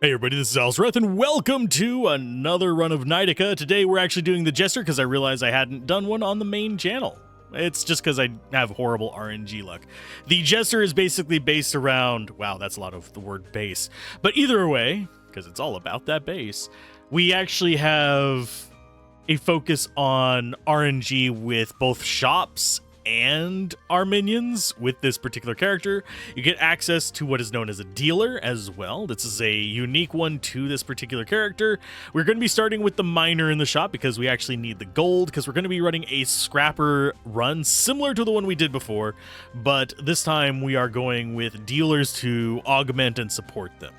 Hey everybody, this is Alzorath, and welcome to another run of Knightica. Today we're actually doing the Jester because I realized I hadn't done one on the main channel. It's just because I have horrible RNG luck. The Jester is basically based around... Wow, that's a lot of the word base. But either way, because it's all about that base, we actually have a focus on RNG with both shops and our minions. With this particular character, you get access to what is known as a dealer as well. This is a unique one to this particular character. We're going to be starting with the miner in the shop because we actually need the gold, because we're going to be running a scrapper run similar to the one we did before, but this time we are going with dealers to augment and support them.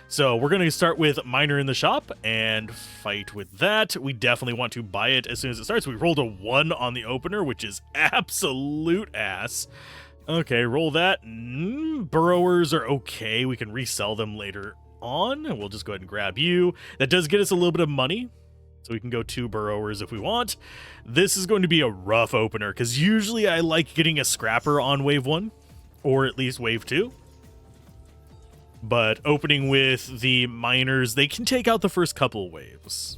So we're going to start with miner in the shop and fight with that. We definitely want to buy it as soon as it starts. We rolled a 1 on the opener, which is absolute ass. Okay, roll that. Burrowers are okay. We can resell them later on. We'll just go ahead and grab you. That does get us a little bit of money, so we can go 2 burrowers if we want. This is going to be a rough opener because usually I like getting a scrapper on wave 1, or at least wave 2. But opening with the miners, they can take out the first couple waves.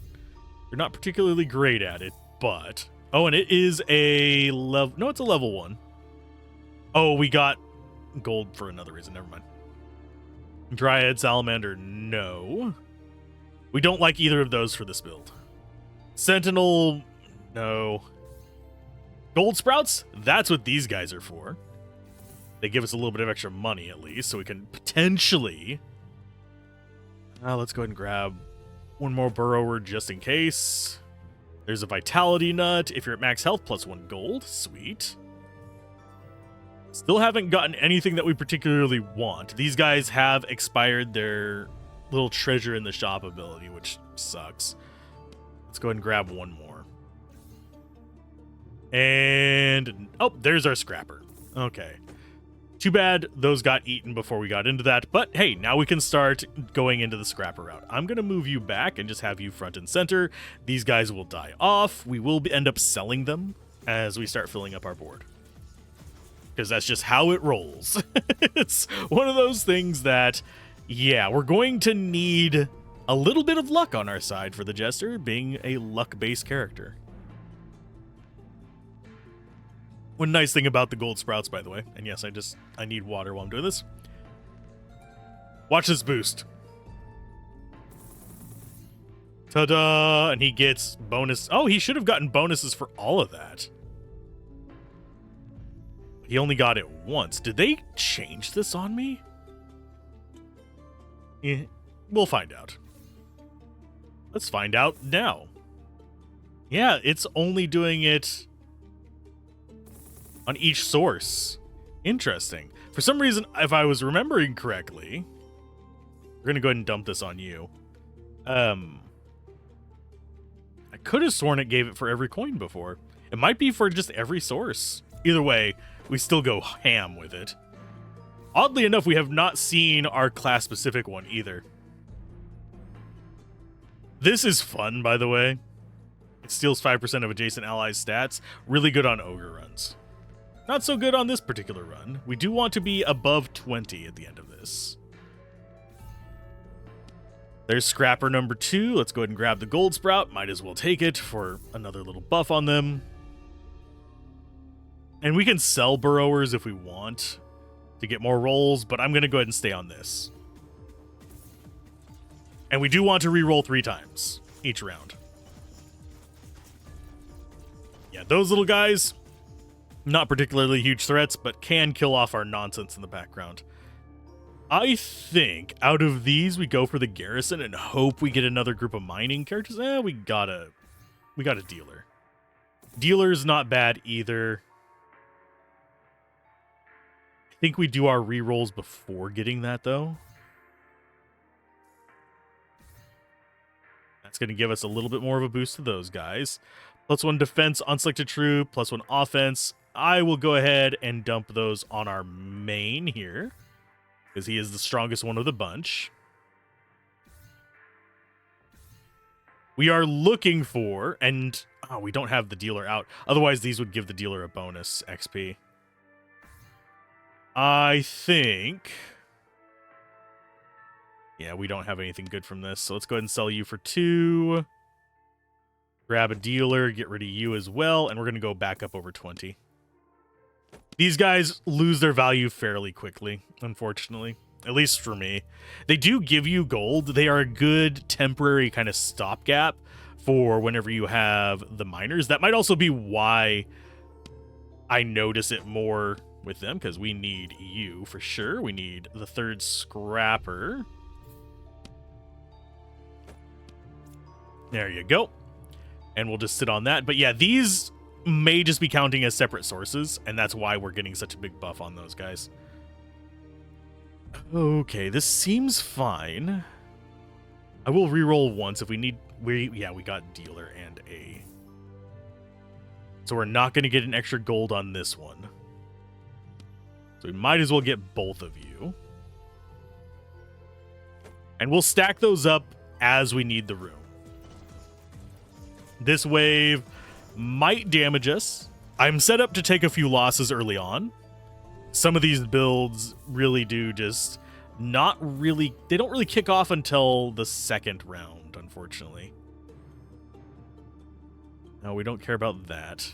They're not particularly great at it, but... Oh, and it is a level... No, it's a level 1. Oh, we got gold for another reason. Never mind. Dryad, Salamander, no. We don't like either of those for this build. Sentinel, no. Gold Sprouts, that's what these guys are for. They give us a little bit of extra money, at least, so we can potentially... let's go ahead and grab one more burrower just in case. There's a vitality nut. If you're at max health, plus 1 gold. Sweet. Still haven't gotten anything that we particularly want. These guys have expired their little treasure in the shop ability, which sucks. Let's go ahead and grab one more. And... oh, there's our scrapper. Okay. Too bad those got eaten before we got into that, but hey, now we can start going into the scrapper route. I'm going to move you back and just have you front and center. These guys will die off. We will end up selling them as we start filling up our board, because that's just how it rolls. It's one of those things that, yeah, we're going to need a little bit of luck on our side for the Jester, being a luck-based character. One nice thing about the gold sprouts, by the way, and yes, I need water while I'm doing this. Watch this boost. Ta-da! And he gets bonus. Oh, he should have gotten bonuses for all of that. He only got it once. Did they change this on me? We'll find out. Let's find out now. Yeah, it's only doing it on each source. Interesting. For some reason, if I was remembering correctly, we're gonna go ahead and dump this on you. I could have sworn it gave it for every coin before. It might be for just every source. Either way, we still go ham with it. Oddly enough, we have not seen our class-specific one either. This is fun, by the way. It steals 5% of adjacent allies' stats. Really good on ogre runs. Not so good on this particular run. We do want to be above 20 at the end of this. There's scrapper number 2. Let's go ahead and grab the gold sprout. Might as well take it for another little buff on them. And we can sell burrowers if we want to get more rolls, but I'm going to go ahead and stay on this. And we do want to re-roll 3 times each round. Yeah, those little guys... not particularly huge threats, but can kill off our nonsense in the background. I think out of these, we go for the garrison and hope we get another group of mining characters. We got a dealer. Dealer's not bad either. I think we do our rerolls before getting that, though. That's going to give us a little bit more of a boost to those guys. +1 defense on selected troop, +1 offense. I will go ahead and dump those on our main here, because he is the strongest one of the bunch. We are looking for, and we don't have the dealer out. Otherwise, these would give the dealer a bonus XP. I think Yeah, we don't have anything good from this, so let's go ahead and sell you for 2. Grab a dealer, get rid of you as well, and we're going to go back up over 20. These guys lose their value fairly quickly, unfortunately. At least for me. They do give you gold. They are a good temporary kind of stopgap for whenever you have the miners. That might also be why I notice it more with them, because we need you for sure. We need the 3rd scrapper. There you go. And we'll just sit on that. But yeah, these may just be counting as separate sources, and that's why we're getting such a big buff on those guys. Okay, this seems fine. I will reroll once if we need... Yeah, we got dealer and a... So we're not going to get an extra gold on this one. So we might as well get both of you. And we'll stack those up as we need the room. This wave might damage us. I'm set up to take a few losses early on. Some of these builds really do just not really... They don't really kick off until the 2nd round, unfortunately. No, we don't care about that.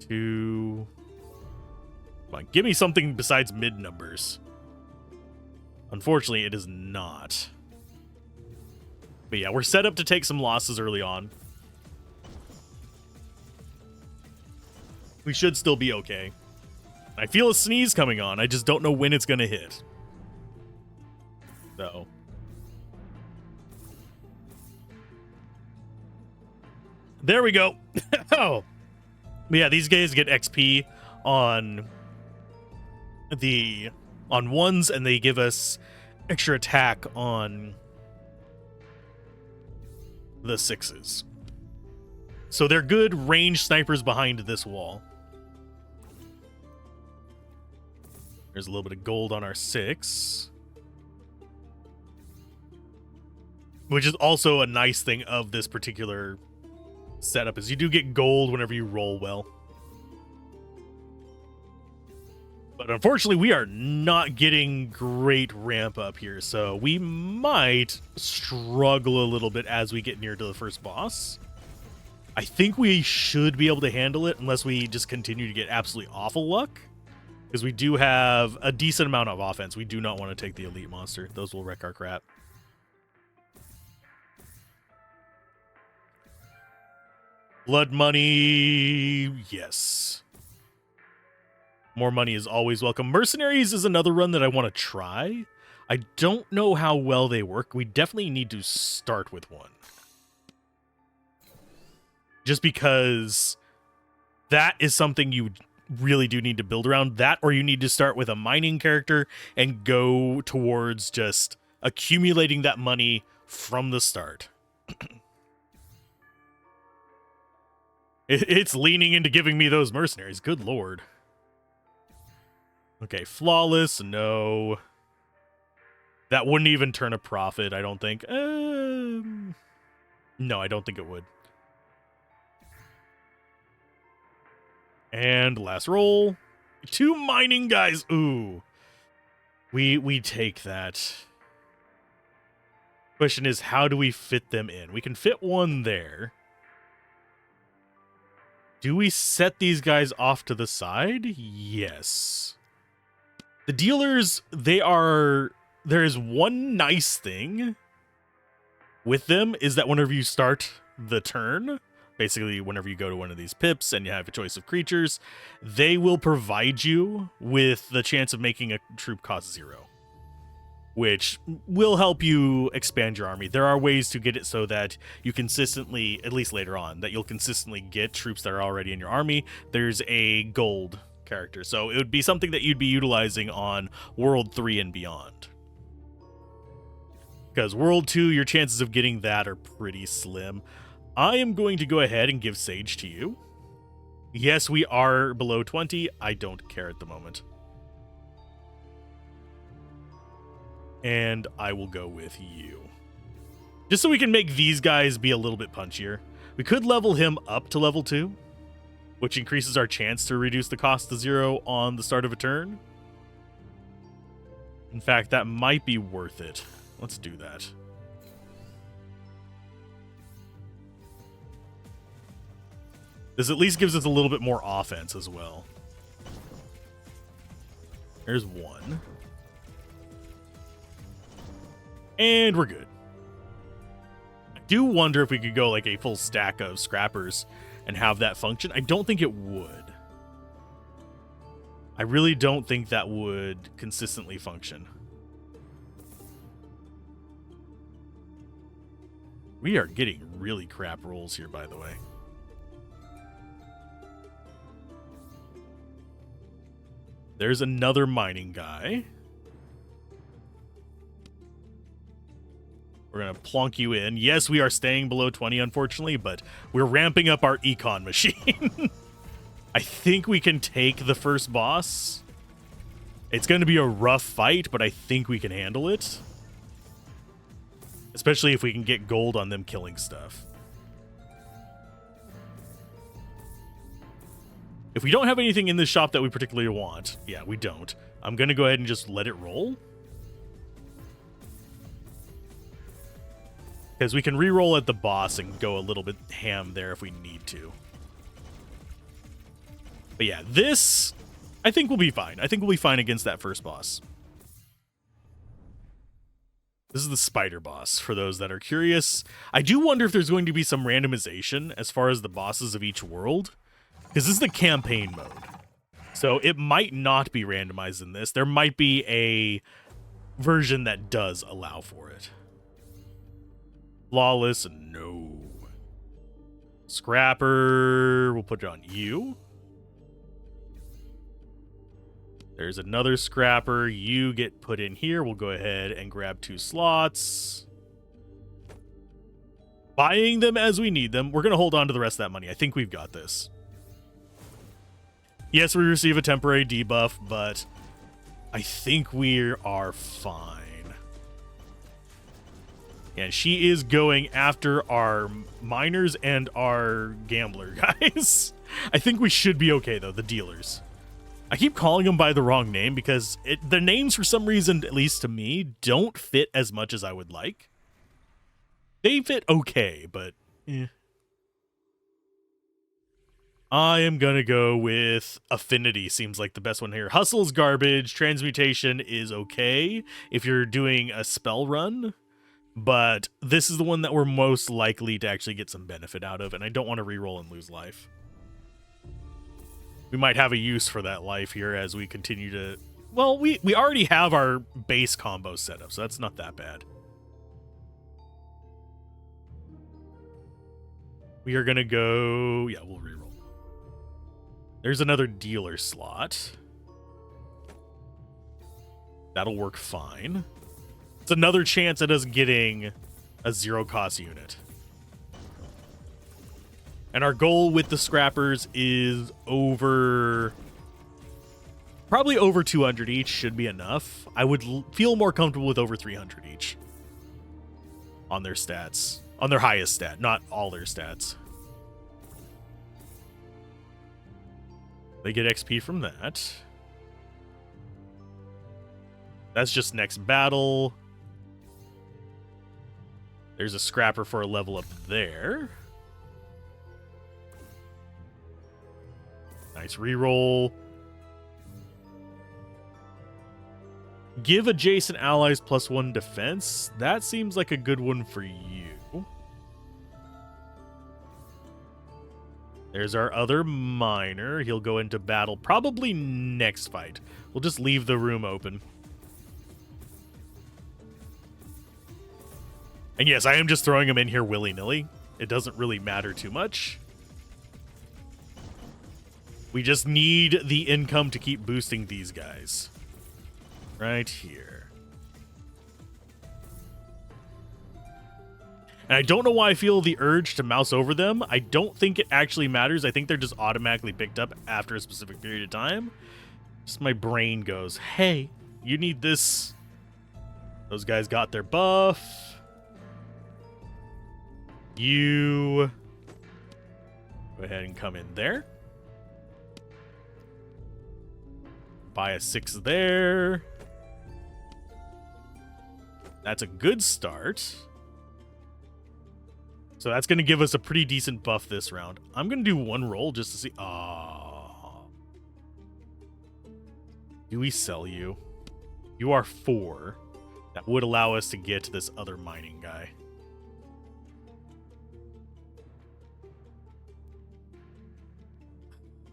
2... Come on, give me something besides mid numbers. Unfortunately, it is not. But yeah, we're set up to take some losses early on. We should still be okay. I feel a sneeze coming on. I just don't know when it's going to hit. So. There we go. Oh. But yeah, these guys get XP on ones, and they give us extra attack on the 6s. So they're good ranged snipers behind this wall. There's a little bit of gold on our 6. Which is also a nice thing of this particular setup, is you do get gold whenever you roll well. But unfortunately, we are not getting great ramp up here, so we might struggle a little bit as we get near to the first boss. I think we should be able to handle it unless we just continue to get absolutely awful luck. Because we do have a decent amount of offense. We do not want to take the elite monster. Those will wreck our crap. Blood money, yes. More money is always welcome. Mercenaries is another run that I want to try. I don't know how well they work. We definitely need to start with one. Just because that is something you really do need to build around. That, or you need to start with a mining character and go towards just accumulating that money from the start. It's leaning into giving me those mercenaries. Good lord. Okay, flawless, no. That wouldn't even turn a profit, I don't think. No, I don't think it would. And last roll. 2 mining guys. Ooh. We take that. Question is, how do we fit them in? We can fit one there. Do we set these guys off to the side? Yes. The dealers, there is one nice thing with them, is that whenever you start the turn, basically whenever you go to one of these pips and you have a choice of creatures, they will provide you with the chance of making a troop cost 0, which will help you expand your army. There are ways to get it so that you consistently, at least later on, that you'll consistently get troops that are already in your army. There's a gold character, so it would be something that you'd be utilizing on World 3 and beyond. Because World 2, your chances of getting that are pretty slim. I am going to go ahead and give Sage to you. Yes, we are below 20. I don't care at the moment. And I will go with you. Just so we can make these guys be a little bit punchier. We could level him up to level 2, which increases our chance to reduce the cost to 0 on the start of a turn. In fact, that might be worth it. Let's do that. This at least gives us a little bit more offense as well. There's one. And we're good. I do wonder if we could go like a full stack of scrappers and have that function. I don't think it would. I really don't think that would consistently function. We are getting really crap rolls here, by the way. There's another mining guy. We're going to plonk you in. Yes, we are staying below 20, unfortunately, but we're ramping up our econ machine. I think we can take the first boss. It's going to be a rough fight, but I think we can handle it. Especially if we can get gold on them killing stuff. If we don't have anything in this shop that we particularly want, yeah, we don't. I'm going to go ahead and just let it roll. Because we can re-roll at the boss and go a little bit ham there if we need to. But yeah, this, I think we'll be fine. I think we'll be fine against that first boss. This is the spider boss, for those that are curious. I do wonder if there's going to be some randomization as far as the bosses of each world. Because this is the campaign mode. So it might not be randomized in this. There might be a version that does allow for it. Flawless, no. Scrapper, we'll put it on you. There's another scrapper. You get put in here. We'll go ahead and grab 2 slots. Buying them as we need them. We're going to hold on to the rest of that money. I think we've got this. Yes, we receive a temporary debuff, but I think we are fine. And she is going after our miners and our gambler guys. I think we should be okay, though, the dealers. I keep calling them by the wrong name because the names, for some reason, at least to me, don't fit as much as I would like. They fit okay, but eh. I am going to go with Affinity. Seems like the best one here. Hustle's garbage. Transmutation is okay if you're doing a spell run. But this is the one that we're most likely to actually get some benefit out of. And I don't want to reroll and lose life. We might have a use for that life here as we continue to... Well, we already have our base combo set up, so that's not that bad. We are going to go... Yeah, we'll reroll. There's another dealer slot. That'll work fine. It's another chance at us getting a 0-cost unit. And our goal with the scrappers is over... Probably over 200 each should be enough. I would feel more comfortable with over 300 each. On their stats. On their highest stat, not all their stats. They get XP from that. That's just next battle. There's a scrapper for a level up there. Nice reroll. Give adjacent allies +1 defense. That seems like a good one for you. There's our other miner. He'll go into battle probably next fight. We'll just leave the room open. And yes, I am just throwing him in here willy-nilly. It doesn't really matter too much. We just need the income to keep boosting these guys. Right here. And I don't know why I feel the urge to mouse over them. I don't think it actually matters. I think they're just automatically picked up after a specific period of time. Just my brain goes, hey, you need this. Those guys got their buff. You go ahead and come in there. Buy a 6 there. That's a good start. So that's going to give us a pretty decent buff this round. I'm going to do one roll just to see. Oh. Do we sell you? You are 4. That would allow us to get to this other mining guy.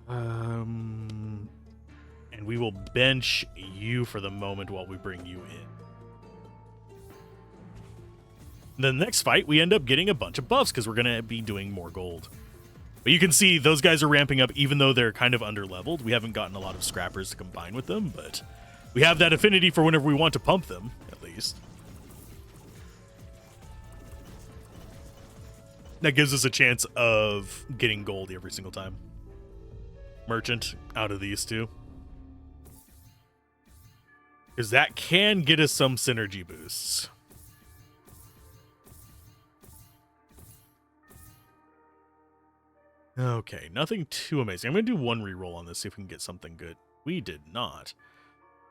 And we will bench you for the moment while we bring you in. The next fight, we end up getting a bunch of buffs because we're going to be doing more gold. But you can see those guys are ramping up even though they're kind of under-leveled. We haven't gotten a lot of scrappers to combine with them, but we have that affinity for whenever we want to pump them, at least. That gives us a chance of getting gold every single time. Merchant out of these two. Because that can get us some synergy boosts. Okay, nothing too amazing. I'm going to do one reroll on this, see if we can get something good. We did not.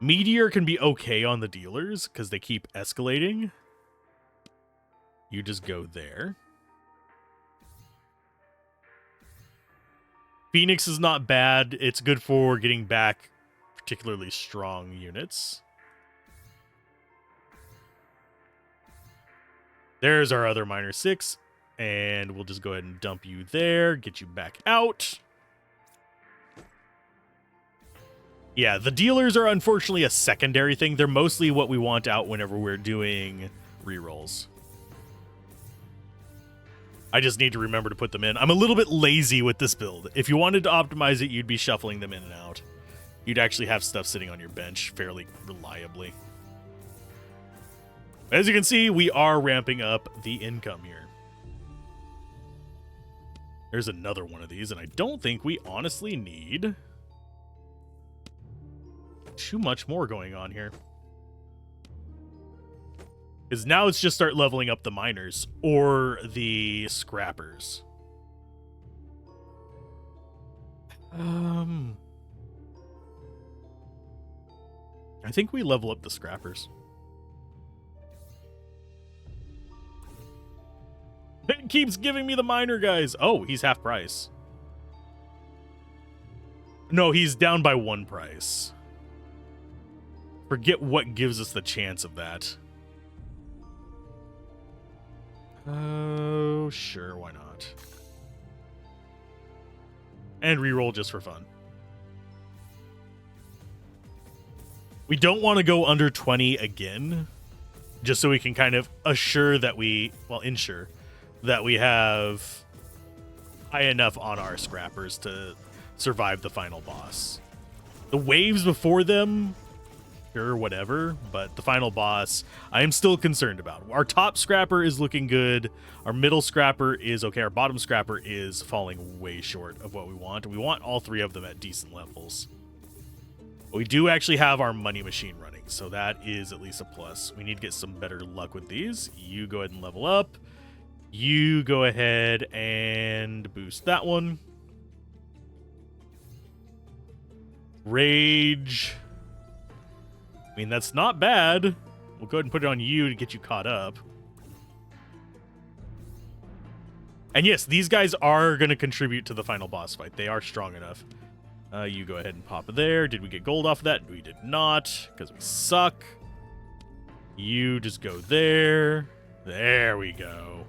Meteor can be okay on the dealers, because they keep escalating. You just go there. Phoenix is not bad. It's good for getting back particularly strong units. There's our other miner 6. And we'll just go ahead and dump you there, get you back out. Yeah, the dealers are unfortunately a secondary thing. They're mostly what we want out whenever we're doing rerolls. I just need to remember to put them in. I'm a little bit lazy with this build. If you wanted to optimize it, you'd be shuffling them in and out. You'd actually have stuff sitting on your bench fairly reliably. As you can see, we are ramping up the income here. There's another one of these, and I don't think we honestly need too much more going on here. Because now it's just start leveling up the miners or the scrappers. I think we level up the scrappers. It keeps giving me the miner guys. Oh, he's half price. No, he's down by 1 price. Forget what gives us the chance of that. Oh, sure, why not? And reroll just for fun. We don't want to go under 20 again, just so we can kind of ensure that we have high enough on our scrappers to survive the final boss. The waves before them, sure, whatever, but the final boss, I am still concerned about. Our top scrapper is looking good. Our middle scrapper is okay. Our bottom scrapper is falling way short of what we want. We want all 3 of them at decent levels. But we do actually have our money machine running, so that is at least a plus. We need to get some better luck with these. You go ahead and level up. You go ahead and boost that one. Rage. I mean, that's not bad. We'll go ahead and put it on you to get you caught up. And yes, these guys are going to contribute to the final boss fight. They are strong enough. You go ahead and pop it there. Did we get gold off of that? We did not, because we suck. You just go there. There we go.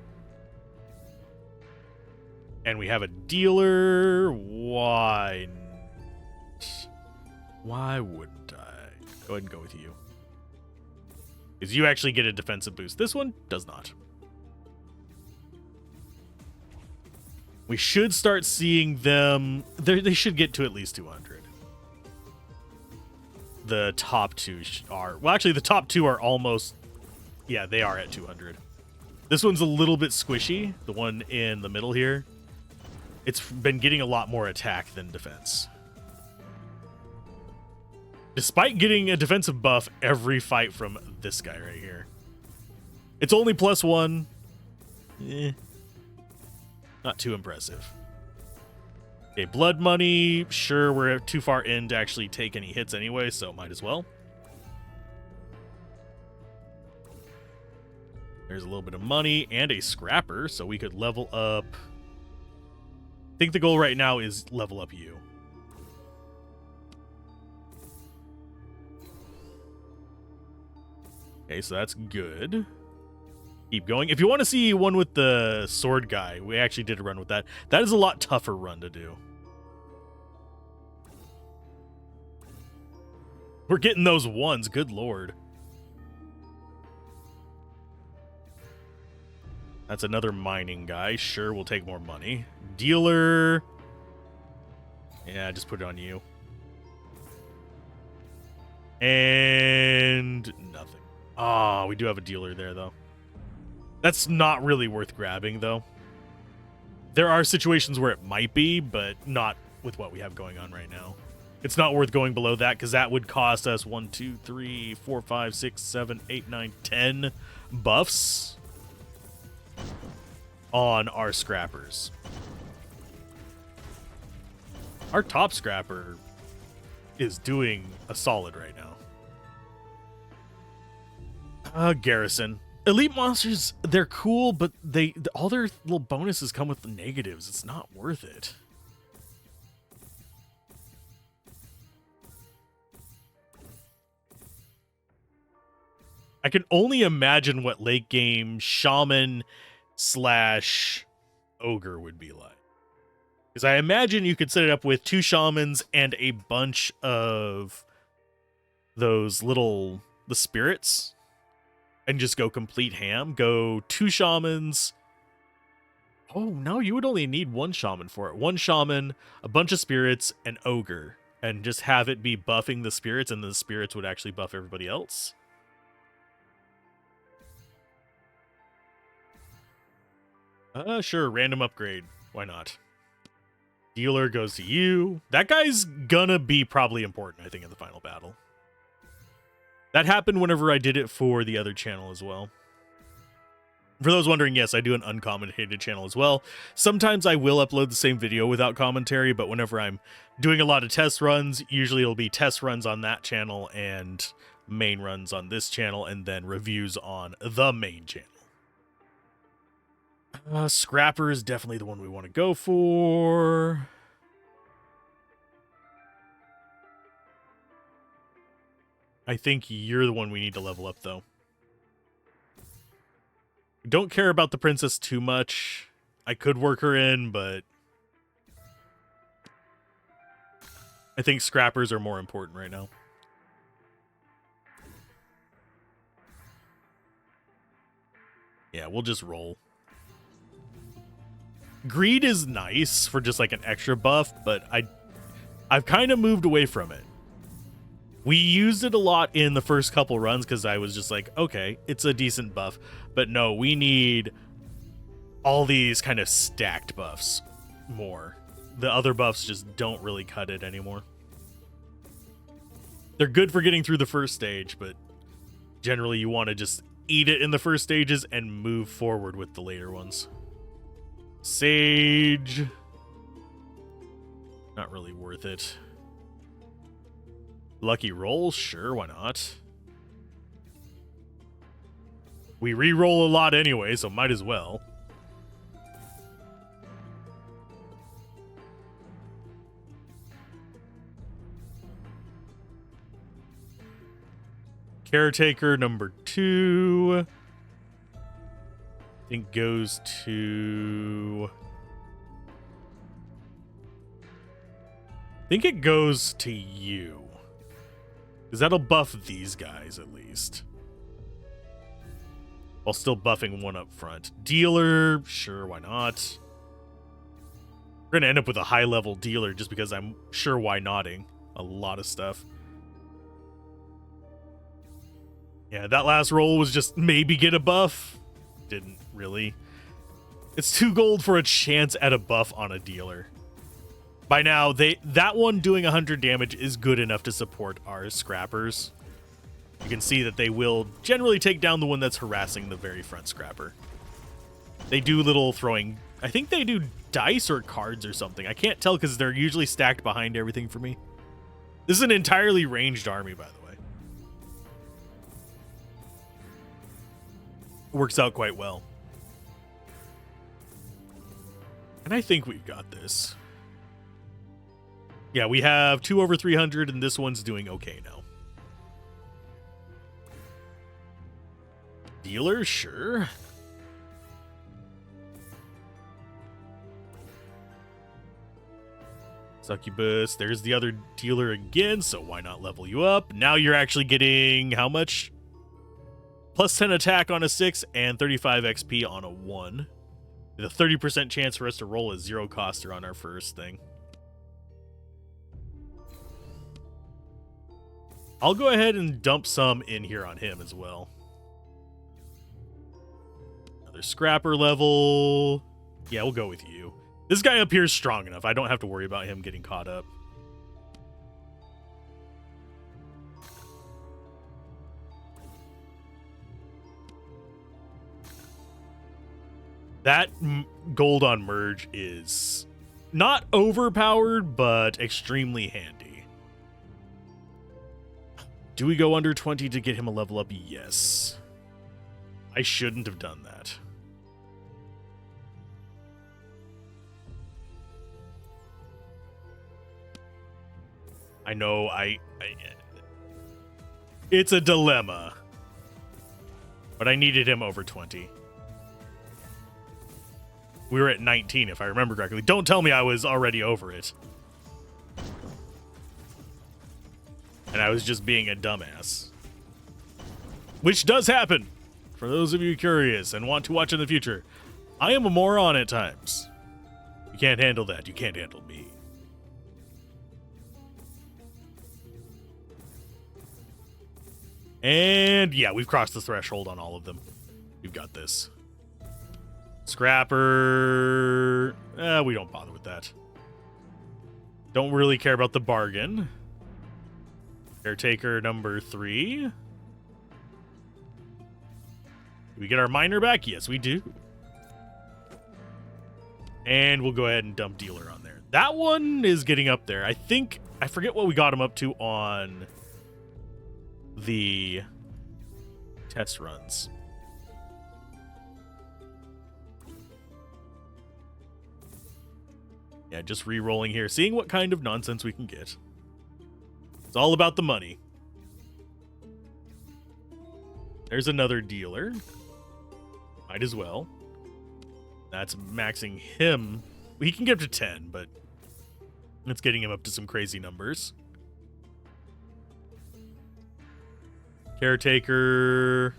And we have a dealer. Why wouldn't I? Go ahead and go with you. Because you actually get a defensive boost. This one does not. We should start seeing them. They should get to at least 200. The top 2 are. Well, actually, the top 2 are almost. Yeah, they are at 200. This one's a little bit squishy. The one in the middle here. It's been getting a lot more attack than defense. Despite getting a defensive buff every fight from this guy right here. It's only +1. Not too impressive. Okay, blood money. Sure, we're too far in to actually take any hits anyway, so might as well. There's a little bit of money and a scrapper, so we could level up. I think the goal right now is level up you. Okay, so that's good. Keep going. If you want to see one with the sword guy, we actually did a run with that. That is a lot tougher run to do. We're getting those ones, good lord. That's another mining guy. Sure, we'll take more money. Dealer. Yeah, just put it on you. And nothing. Ah, we do have a dealer there, though. That's not really worth grabbing, though. There are situations where it might be, but not with what we have going on right now. It's not worth going below that, because that would cost us 1, 2, 3, 4, 5, 6, 7, 8, 9, 10 buffs on our scrappers. Our top scrapper is doing a solid right now. Garrison. Elite monsters, they're cool, but all their little bonuses come with the negatives. It's not worth it. I can only imagine what late game shaman / ogre would be like. Because I imagine you could set it up with 2 shamans and a bunch of those the spirits. And just go complete ham. Go 2 shamans. Oh, no, you would only need 1 shaman for it. 1 shaman, a bunch of spirits, and ogre. And just have it be buffing the spirits, and the spirits would actually buff everybody else. Sure, random upgrade. Why not? Dealer goes to you. That guy's gonna be probably important, I think, in the final battle. That happened whenever I did it for the other channel as well. For those wondering, yes, I do an uncommented channel as well. Sometimes I will upload the same video without commentary, but whenever I'm doing a lot of test runs, usually it'll be test runs on that channel and main runs on this channel, and then reviews on the main channel. Scrapper is definitely the one we want to go for. I think you're the one we need to level up, though. Don't care about the princess too much. I could work her in, but I think scrappers are more important right now. Yeah, we'll just roll. Greed is nice for just like an extra buff, but I've kind of moved away from it. We used it a lot in the first couple runs because I was just like, okay, it's a decent buff. But no, we need all these kind of stacked buffs more. The other buffs just don't really cut it anymore. They're good for getting through the first stage, but generally you want to just eat it in the first stages and move forward with the later ones. Sage. Not really worth it. Lucky roll? Sure, why not? We re-roll a lot anyway, so might as well. Caretaker number 2. I think goes to... I think it goes to you. Because that'll buff these guys, at least. While still buffing one up front. Dealer, sure, why not? We're going to end up with a high-level dealer just because I'm sure why notting a lot of stuff. Yeah, that last roll was just maybe get a buff. Didn't really. It's 2 gold for a chance at a buff on a dealer. By now, that one doing 100 damage is good enough to support our scrappers. You can see that they will generally take down the one that's harassing the very front scrapper. They do little throwing... I think they do dice or cards or something. I can't tell because they're usually stacked behind everything for me. This is an entirely ranged army, by the way. Works out quite well. And I think we've got this. Yeah, we have 2 over 300, and this one's doing okay now. Dealer, sure. Succubus, there's the other dealer again, so why not level you up? Now you're actually getting how much? Plus 10 attack on a 6 and 35 XP on a 1. The 30% chance for us to roll a 0 coster on our first thing. I'll go ahead and dump some in here on him as well. Another scrapper level. Yeah, we'll go with you. This guy up here is strong enough. I don't have to worry about him getting caught up. That gold on merge is not overpowered, but extremely handy. Do we go under 20 to get him a level up? Yes. I shouldn't have done that. I know it's a dilemma, but I needed him over 20. We were at 19, if I remember correctly. Don't tell me I was already over it. And I was just being a dumbass. Which does happen, for those of you curious and want to watch in the future. I am a moron at times. You can't handle that. You can't handle me. And yeah, we've crossed the threshold on all of them. We've got this. Scrapper. We don't bother with that. Don't really care about the bargain. Caretaker number 3. Do we get our miner back? Yes, we do. And we'll go ahead and dump dealer on there. That one is getting up there. I forget what we got him up to on the test runs. Yeah, just re-rolling here, seeing what kind of nonsense we can get. It's all about the money. There's another dealer. Might as well. That's maxing him. Well, he can get up to 10, but it's getting him up to some crazy numbers. Caretaker.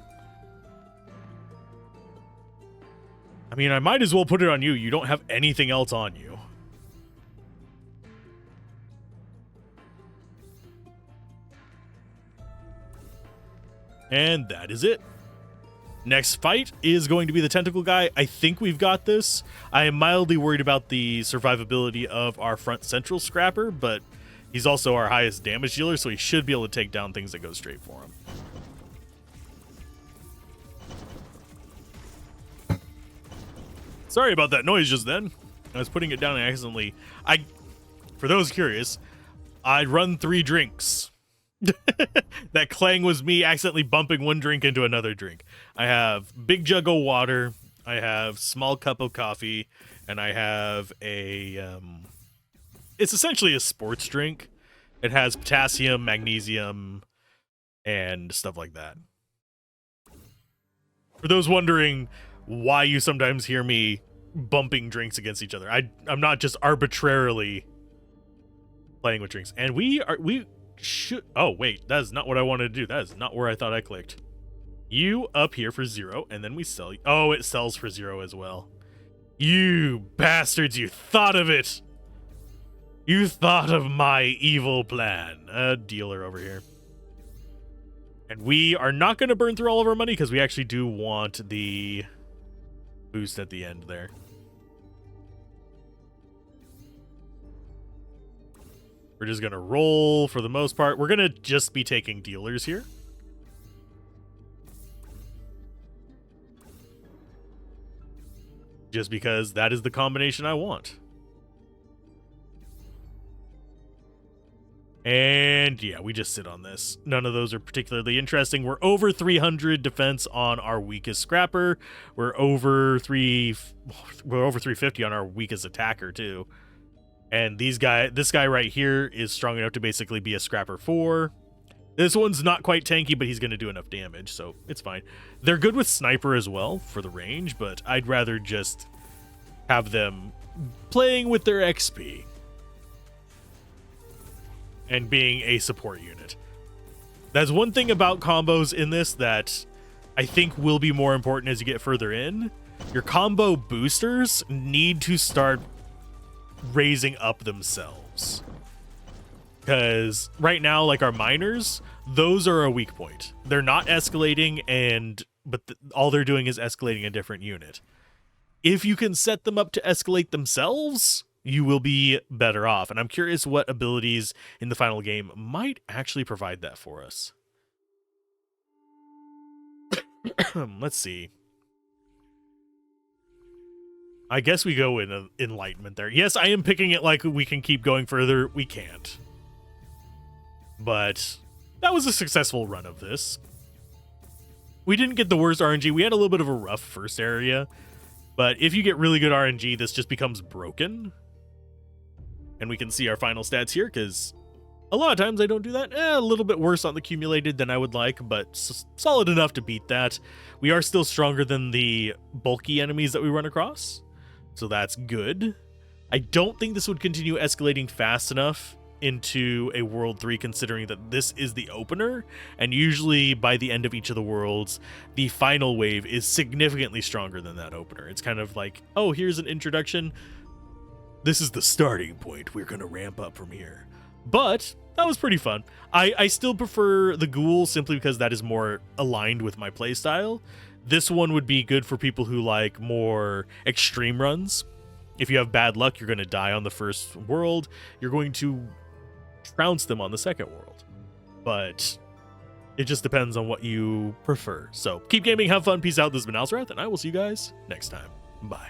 I mean, I might as well put it on you. You don't have anything else on you. And that is it. Next fight is going to be the tentacle guy. I think we've got this. I am mildly worried about the survivability of our front central scrapper, but he's also our highest damage dealer, so he should be able to take down things that go straight for him. Sorry about that noise just then. I was putting it down and accidentally... For those curious, I'd run 3 drinks. That clang was me accidentally bumping one drink into another drink. I have big jug of water, I have small cup of coffee, and I have a it's essentially a sports drink. It has potassium, magnesium, and stuff like that. For those wondering why you sometimes hear me bumping drinks against each other, I'm not just arbitrarily playing with drinks. And we should... Oh, wait. That is not what I wanted to do. That is not where I thought I clicked. You up here for 0, and then we sell... Oh, it sells for 0 as well. You bastards, you thought of it! You thought of my evil plan. A dealer over here. And we are not going to burn through all of our money, because we actually do want the boost at the end there. We're just going to roll for the most part. We're going to just be taking dealers here. Just because that is the combination I want. And And yeah, we just sit on this. None of those are particularly interesting. We're over 300 defense on our weakest scrapper. We're over 350 on our weakest attacker too. And this guy right here is strong enough to basically be a scrapper 4. This one's not quite tanky, but he's going to do enough damage, so it's fine. They're good with sniper as well for the range, but I'd rather just have them playing with their XP and being a support unit. That's one thing about combos in this that I think will be more important as you get further in. Your combo boosters need to start raising up themselves. Because right now, like our miners, those are a weak point. They're not escalating, but all they're doing is escalating a different unit. If you can set them up to escalate themselves, you will be better off. And I'm curious what abilities in the final game might actually provide that for us. Let's see. I guess we go in enlightenment there. Yes, I am picking it like we can keep going further. We can't. But that was a successful run of this. We didn't get the worst RNG. We had a little bit of a rough first area. But if you get really good RNG, this just becomes broken. And we can see our final stats here, because a lot of times I don't do that. A little bit worse on the accumulated than I would like, but solid enough to beat that. We are still stronger than the bulky enemies that we run across. So that's good. I don't think this would continue escalating fast enough into a World 3, considering that this is the opener, and usually by the end of each of the worlds, the final wave is significantly stronger than that opener. It's kind of like, oh, here's an introduction. This is the starting point. We're going to ramp up from here. But that was pretty fun. I still prefer the ghoul simply because that is more aligned with my playstyle. This one would be good for people who like more extreme runs. If you have bad luck, you're going to die on the first world. You're going to trounce them on the second world. But it just depends on what you prefer. So keep gaming, have fun, peace out. This has been Alzorath, and I will see you guys next time. Bye.